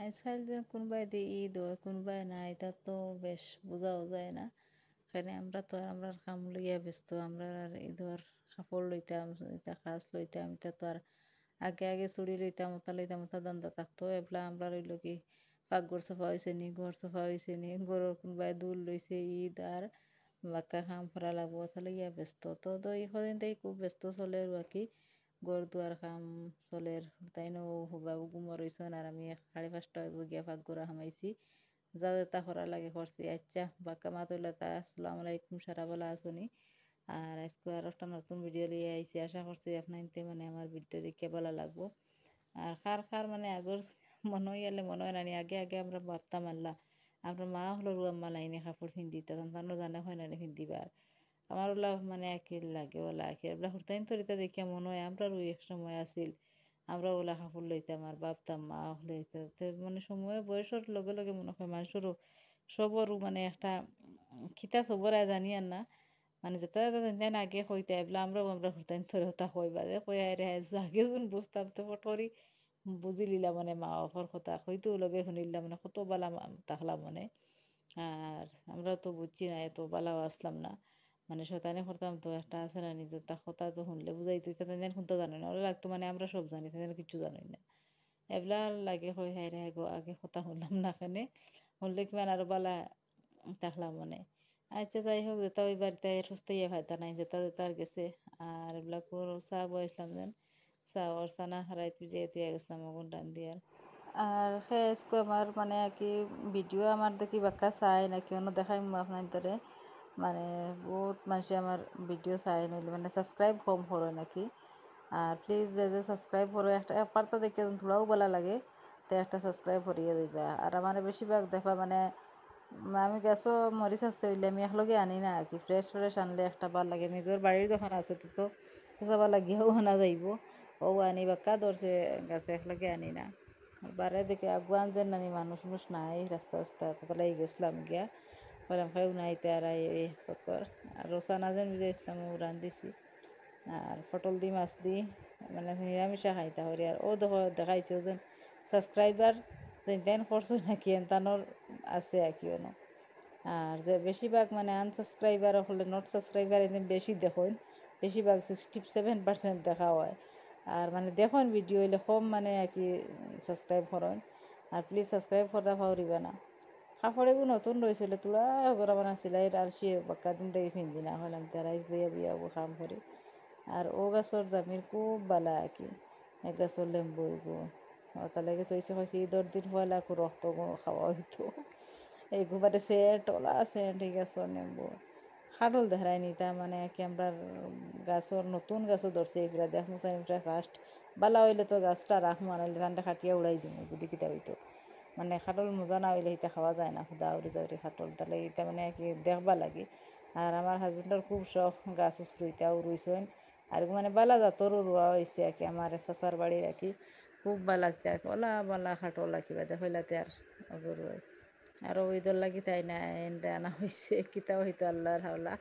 আজকাল যে কোনোবাই দিয়ে ঈদ হয় কোনোবাই না, এটা তো বেশ বোঝাও যায় না। এখানে আমরা তো আর আমরা কাম লইয়া ব্যস্ত, আমরা আর ঈদর কাপড় লইতাম, এটা কাজ লইতাম, এটা তো আর আগে আগে চুড়ি লইতাম ওটা দান্দা থাকতো। এবলা আমরা রইল কি পাকঘর সফা হয়েছে নি, ঘর সফা হয়েছে নি, ঘরের কোনোবাই দুল লইছে, ঈদ আর বাক্কা কাম করা লাগবো, তাহলে ইয়া ব্যস্ত তো তো এই কদিন তাই খুব ব্যস্ত চলে আর কি। ঘর দুয়ার কাম চলের তাই নো বাবু গুমর হইছন আর আমি 5:30 গিয়া পাকঘরে হামাইছি, যা যেটা করা লাগে করছি। আচ্ছা বাক্কা মা তৈলা তা আসসালামু আলাইকুম, সারা বেলা আসনি। আর আজকে আর একটা নতুন ভিডিও লিয়ে আইছি, আশা করছি আপনাইতে মানে আমার ভিডিও দেখে ভালো লাগবো। আর খার খার মানে আগর মনে হইলে মনে হয় নানি আগে আগে আমরা ভাবতাম আল্লাহ আমরা মা হলো আম্মা লাইনে কাপড় ফিন্দিতে তানো জানে হয় না ফিন্দিবার। আমার ওলা মানে একই লাগে ওলা একই ওলা হুরতাইন তরিতা দেখিয়া মনে হয় আমরা ওই এক সময় আসিল, আমরা ওলা কাপড় লইতাম আর ভাবতাম মা লইতে মানে সময় বয়সের লগে লগে মনে হয় মানুষেরও সবরও মানে একটা খিতা সবর জানি আর না, মানে যেটা যেন আগে কইতে এবলা আমরা হুরতাইন তরি হতা কইবা যে কই রে আগে যখন বুঝতাম তো ফটরি বুঝি লিলা মানে মা বাপর কথা হয়তো লগে শুনিলাম মানে কত বালা তাহলাম মানে। আর আমরা তো বুঝছি না, এত বালাও আসলাম না, মানে শয়তানি করতাম তো একটা আছে না নিজের তা কথা তো শুনলে বুঝাই তুই তাদের শুনতে জানো না, ওরা লাগতো মানে আমরা সব জানি তাদের কিছু জানোই না। এবলা লাগে হয় হাই রে আগে কথা শুনলাম না কেনে শুনলে কিমান আরো বালা থাকলাম মানে। আচ্ছা যাই হোক যেটা ওই বাড়িতে সুস্থইয়া ফায়দা নাই, যেটা যেটা আর গেছে। আর এগুলা চা বয়সলাম যেন চা ওর চানা হারাই তুই যেহেতু গেছিলাম ওগুন টান দিয়ার। আর ফেসকো আমার মানে কি ভিডিও আমার দেখি বাক্কা চাই নাকি অন্য দেখাই আপনার মানে বহুত মানুষ আমার ভিডিও চাই নইলে মানে সাবস্ক্রাইব কম করে নাকি। আর প্লিজ যে যে সাবস্ক্রাইব করো একটা পার্তা দেখে থোড়াও বলা লাগে, তো একটা সাবস্ক্রাইব করিয়ে দিবা। আর আমার বেশিরভাগ দেখা মানে আমি গেছো মরিচ আছে হইলে আমি একলগে আনি না আর কি, ফ্রেশ ফ্রেশ আনলে একটা ভাল লাগে। নিজের বাড়ির যখন আছে তো যাবা লাগিয়েও আনা যাইব, ও আনি বাক্কা ধরছে গাছে একলগে আনি না। বারে দেখে আগুয়ান যেন নানি মানুষ মানুষ নাই রাস্তা রাস্তা তাহলে গেছিলাম গিয়া বললাম খাইও নাই তার এই চক্কর। আর রোসানা যেন বুঝাইছিলাম ও রান্ধিছি। আর পটল দি মাছ দি মানে নিরামিষা খাইতা হরি। আর ও দেখাইছে ও যেন সাবস্ক্রাইবার যেন তেন করছো নাকি এনতানোর আছে আর কি অন্য। আর যে বেশিরভাগ মানে আনসাবস্ক্রাইবার হলে নট সাবস্ক্রাইবার এদিন বেশি দেখুন, বেশিরভাগ 67% দেখা হয়। আর মানে দেখুন ভিডিও হইলে কম মানে আর কি সাবস্ক্রাইব করেন। আর প্লিজ সাবস্ক্রাইব করতে পাহরিবা না। কাপড়েও নতুন রয়েছিল তোলা জোড়া বানাছিল আর সে বাক্কা দিন থেকে ফিন্দি না হলাম তারাই বইয়া বইয়া কাম করি। আর ও গাছর জামির খুব বালা আর কি, এক গাছর লেম্বু গো তার লাগে তৈছে হয়েছে ঈদর দিন পয়লা রক্ত খাওয়া হইতো এই গুবারে সেন্ট ওলা সেন্ট এই গাছর নেম্বু খাটল দেখাই নি তা মানে কি আমরা গাছর নতুন গাছও ধরছে এগুলা দেখ মুসাইন ফার্স্ট বালা হইলে তো গাছটা রাখবো আনাইলে ধানটা খাটিয়া উড়াই দিব বুদ্ধি কিতা হইতো। মানে খাটল মজা না হইলে এটা খাওয়া যায় না খুদা উড়ি যাওরি খাটল, তাহলে এটা মানে কি দেখবা লাগে। আর আমার হাজবেন্ডের খুব শখ গাছ উচরইতাও রুইছেন। আর মানে বালা জাতরও রোয়া হয়েছে আর কি আমার চাচার বাড়ির আর কি, খুব বালা ওলা বালা খাটল আর কিবা দেখলাতে আর গরু আরও ওইদর লাগি তাই না এনরে আনা হয়েছে কিতাও হইতো আল্লাহর হাওলা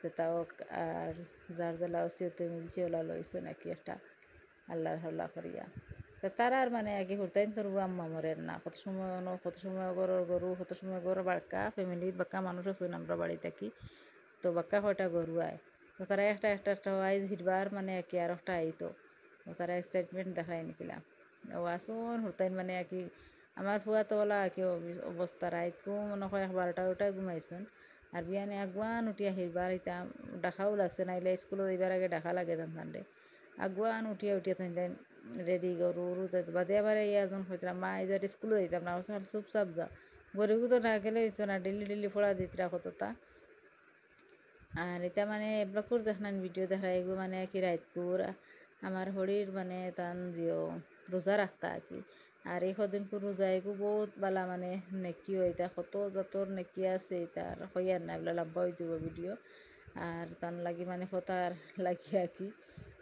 যেটাও। আর যার জ্বালা ওসিয়তে মিলছে ওলা লইছে নাকি একটা আল্লাহর হাওলা করিয়া। তো তারা আর মানে আগে ঘুরতাইন তোর আম্মা মরেন না কত সময় কত সময় গরুর গরু কত সময় গরু বাক্কা ফ্যামিলির বাক্কা মানুষ আছে আমরা বাড়ি থাকি, তো বাক্কা কয়টা গরু আয় তো তারা একটা একটা একটা আইজ হিরবার মানে কি আর একটা আইতো, তারা এক্সাইটমেন্ট দেখায় নিছিলাম ও আসুন হতাইন মানে কি। আমার ফুয়া তো ওলা কি অবস্থা রাইতকু মনে হয় 12টা ঘুমাইছেন। আর বিয়ানে আগুয়ান উঠিয়া হিরবার হইতাম ডাকাও লাগছে নাইলে স্কুলে যাইবার আগে ডাকা লাগে তান্ডে আগুয়ান উঠিয়া উঠিয়া থাকেন রেডি গরু বাদে আবার ইয়াজন হইতাম মা যার স্কুলে দিতাম না চুপচাপ যা গরিবও তো না গেলে দিত না ডেলি ডেলি পড়া দিত কতটা। আর এটা মানে এবলাকুর দেখান ভিডিও দেখা এগো মানে কি রাইতকুর আমার হরির মানে তান জিও রোজা রাখতা আর কি। আর এই কদিনকুর রোজা এগো বহুত বালা মানে নেকি এটা কত যতর নেকি আছে এটা আর হইয়ার না এগুলো লাম্বা হয়ে যাব ভিডিও। আর তান লাগি মানে ফতার লাগি আর কি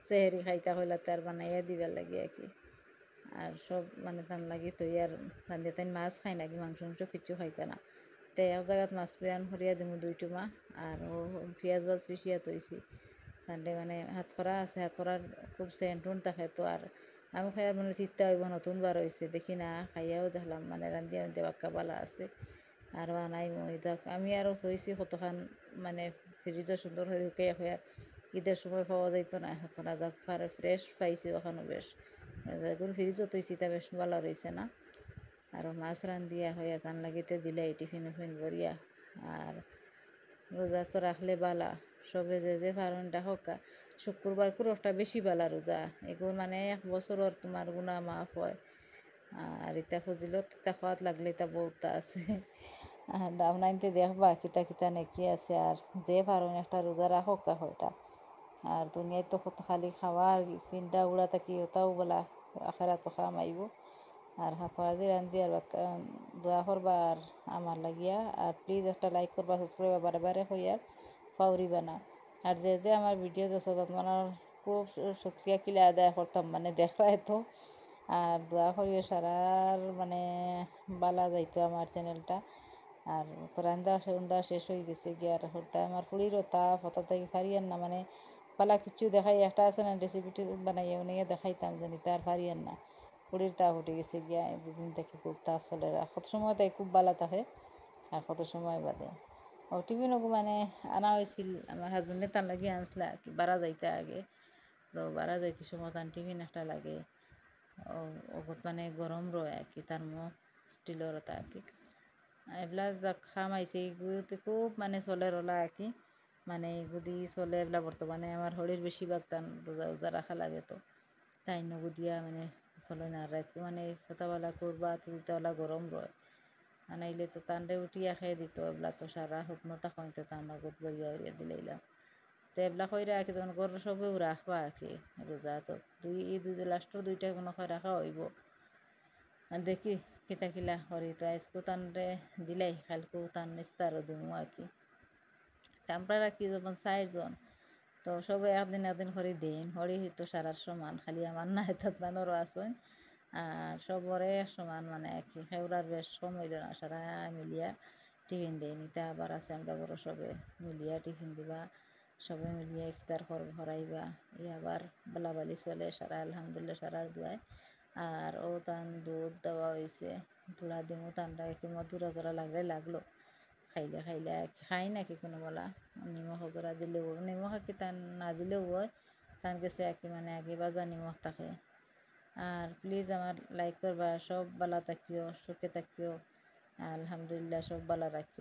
চেহারি খাইতা হইলা তার বানাইয়া দিবার লাগে আর কি। আর সব মানে তান লাগি তৈ আর বান্ধে তাই মাছ খাই নাকি মাংস মাংস কিছু খাইতা না, তো এক জায়গাত মাছ পিরান করিয়া দিমু 2 টুমা। আর ও পেঁয়াজ বাজ পিছিয়া তৈছি তাহলে মানে হাত করা আছে হাত করার খুব সেন্টুন থাকে তো। আর আমি খাই আর মানে তিতা হইব নতুনবার হয়েছে দেখি না খাইয়াও দেখলাম মানে রান্ধিয়া রান্ধিয়া বাক্কা বালা আছে আর বানাই মই দেখ আমি আরও থইছি কতখান মানে ফ্রিজও সুন্দর হয়ে শুকিয়ে হয়ে আর ঈদের সময় পাওয়া যাইতো না হতো না যাক ফ্রেশ পাইছি ওখানে বেশ যেগুলো ফ্রিজও তৈছি তা বেশ ভালো রয়েছে না আর মাছ রান্ধিয়া হইয়া তান লাগিতে দিলে টিফিন উফিন ভরিয়া আর রোজা তো রাখলে বালা সবে যে ফারনটা হকা শুক্রবার কুরকটা বেশি বালা রোজা এগুলো মানে 1 বছরের তোমার গুণা মাফ হয় আর ইতা ফজিলত ইতা খাওয়াত লাগলে ইতা বহুত আছে আর দাম নাইনতে দেখবা কিতা কিতা নেকি আছে আর যে ফারন একটা রোজা রাখকা হয়টা আর দুনিয়ায় তো কত খালি খাওয়া আর ফিন্দা উড়া থাকি ওটাও বলা আখেরা তো খামাইব আর হাতরা দিয়ে রান্ধি আর দোয়া করবা আর আমার লাগিয়া আর প্লিজ একটা লাইক করবা সাবস্ক্রাইব বারে বারে হইয়া পাউরিবা না আর যে আমার ভিডিও দেখো তোমার খুব শুক্রিয়া কিলা আদায় করতাম মানে দেখরা তো আর দোয়া করিও সারার মানে বালা যাইতো আমার চ্যানেলটা আর তো রান্দা শেষ হয়ে গেছে গিয়ে আর হত্যা আমার ফুড়িরও তাপ হঠাৎ থেকে ফারিয়ান না মানে পালা কিছু দেখাই একটা আছে না রেসিপিটি বানাইয়া উনিয়ে দেখাইতাম জানি তার ফারিয়ান না ফুড়ির তাপ উঠে গেছে গিয়া 2 দিন থেকে খুব তাপ চলে আর কত সময় তাই খুব বালা থাকে আর কত সময় বাদে ও টিফিনও মানে আনা হয়েছিল আমার হাজবেন্ডে তার লাগিয়ে আনসলা কি বারা যাইতে আগে তো বারা যাইতে সময় তার টিফিন একটা লাগে ওগত মানে গরম রয় আর কি তার মুখ স্টিলের ওটা আর কি এগুলা যা খামাইছে এগুলোতে খুব মানে চলে রলা আর কি মানে এগুলি চলে এগুলা বর্তমানে আমার হরির বেশিরভাগ টান রোজা রোজা রাখা লাগে তো তাই নগুদিয়া মানে চলে না রাত মানে ফোটাওয়ালা করবা তুলিতাওয়ালা গরম রয় আনাইলে তো তান্ডে উঠিয়া খেয়ে দিত এগুলা তো সারা শুকনোতা খাইতে তার নগদ বইয়া উড়িয়া দিলাইলাম তো এগুলা খৈরা আর কি যেমন ঘর সবেও রাখবা আর কি রোজা তো দুই লাস্টর 2টা কোনো খয় রাখা হইব আর দেখি কিতা কিলা করি তো আজকেও তানরে দিলাই কালকেও তান নিস্তারও দিমু আর কি আমরা কি যেমন 4 জন তো সবাই একদিন করে দিন হরি তো সারার সমান খালি আমার না এত মানেরও আসেন আর সবরে সমান মানে আর কি সেওরার বেশ কম হইল না সারা মিলিয়া টিফিন দেয় নিতে আবার আছে আমরা বড় সবে মিলিয়া টিফিন দিবা সবাই মিলিয়া ইফতার হরাইবা আবার বালাবালি চলে সারা আলহামদুলিল্লাহ সারার দুয়ায় আর ও তান দুধ দেওয়া হয়েছে তুলা দিমু তানরা কি মধুরা জোড়া লাগলো খাইলে খাই নাকি কোনো বলা নিমখ জোড়া দিলেও নিমখ কি তান না দিলেও হয় তার কাছে আর কি মানে আগে বাজা নিমখ থাকে আর প্লিজ আমার লাইক করবা সব বালা থাকিও সুখে থাকিও আলহামদুলিল্লাহ সব বালা রাখি